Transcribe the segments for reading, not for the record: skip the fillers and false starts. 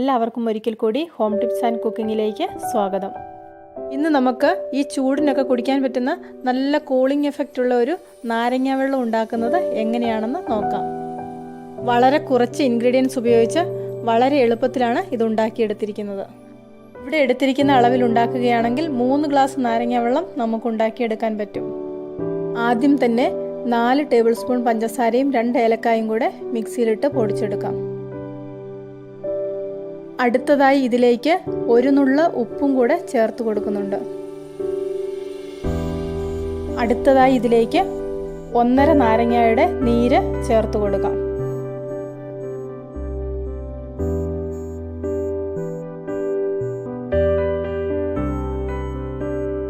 എല്ലാവർക്കും ഒരിക്കൽ കൂടി ഹോം ടിപ്സ് ആൻഡ് കുക്കിങ്ങിലേക്ക് സ്വാഗതം. ഇന്ന് നമുക്ക് ഈ ചൂടിനൊക്കെ കുടിക്കാൻ പറ്റുന്ന നല്ല കൂളിംഗ് എഫക്റ്റ് ഉള്ള ഒരു നാരങ്ങ വെള്ളം ഉണ്ടാക്കുന്നത് എങ്ങനെയാണെന്ന് നോക്കാം. വളരെ കുറച്ച് ഇൻഗ്രീഡിയൻസ് ഉപയോഗിച്ച് വളരെ എളുപ്പത്തിലാണ് ഇത് ഉണ്ടാക്കിയെടുത്തിരിക്കുന്നത്. ഇവിടെ എടുത്തിരിക്കുന്ന അളവിൽ ഉണ്ടാക്കുകയാണെങ്കിൽ 3 ഗ്ലാസ് നാരങ്ങ വെള്ളം നമുക്ക് ഉണ്ടാക്കിയെടുക്കാൻ പറ്റും. ആദ്യം തന്നെ 4 ടേബിൾ സ്പൂൺ പഞ്ചസാരയും 2 ഏലക്കായും കൂടെ മിക്സിയിലിട്ട് പൊടിച്ചെടുക്കാം. അടുത്തതായി ഇതിലേക്ക് 1 നുള്ള ഉപ്പും കൂടെ ചേർത്ത് കൊടുക്കുന്നുണ്ട്. അടുത്തതായി ഇതിലേക്ക് 1.5 നാരങ്ങയുടെ നീര് ചേർത്ത് കൊടുക്കാം.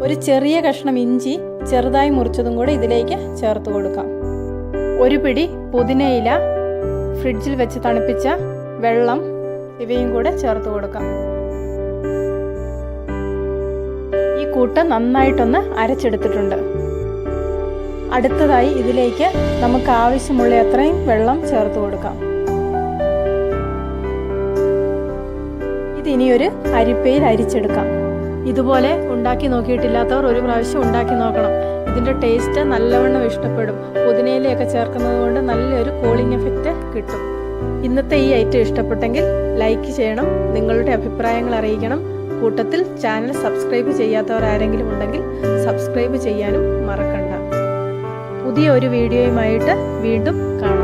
ഒരു ചെറിയ കഷ്ണം ഇഞ്ചി ചെറുതായി മുറിച്ചതും കൂടെ ഇതിലേക്ക് ചേർത്ത് കൊടുക്കാം. ഒരു പിടി പുതിനയില, ഫ്രിഡ്ജിൽ വെച്ച് തണുപ്പിച്ച വെള്ളം ഇവയും കൂടെ ചേർത്ത് കൊടുക്കാം. ഈ കൂട്ട് നന്നായിട്ടൊന്ന് അരച്ചെടുത്തിട്ടുണ്ട്. അടുത്തതായി ഇതിലേക്ക് നമുക്ക് ആവശ്യമുള്ള അത്രയും വെള്ളം ചേർത്ത് കൊടുക്കാം. ഇതിനി ഒരു അരിപ്പയിൽ അരിച്ചെടുക്കാം. ഇതുപോലെ ഉണ്ടാക്കി നോക്കിയിട്ടില്ലാത്തവർ ഒരു പ്രാവശ്യം ഉണ്ടാക്കി നോക്കണം. ഇതിൻ്റെ ടേസ്റ്റ് നല്ലവണ്ണം ഇഷ്ടപ്പെടും. പുതിനയിലയൊക്കെ ചേർക്കുന്നത് കൊണ്ട് നല്ലൊരു കൂളിംഗ് എഫക്റ്റ് കിട്ടും. ഇന്നത്തെ ഈ ഐറ്റം ഇഷ്ടപ്പെട്ടെങ്കിൽ ലൈക്ക് ചെയ്യണം, നിങ്ങളുടെ അഭിപ്രായങ്ങൾ അറിയിക്കണം. കൂട്ടത്തിൽ ചാനൽ സബ്സ്ക്രൈബ് ചെയ്യാത്തവർ ആരെങ്കിലും ഉണ്ടെങ്കിൽ സബ്സ്ക്രൈബ് ചെയ്യാനും മറക്കണ്ട. പുതിയ ഒരു വീഡിയോയുമായിട്ട് വീണ്ടും കാണാം.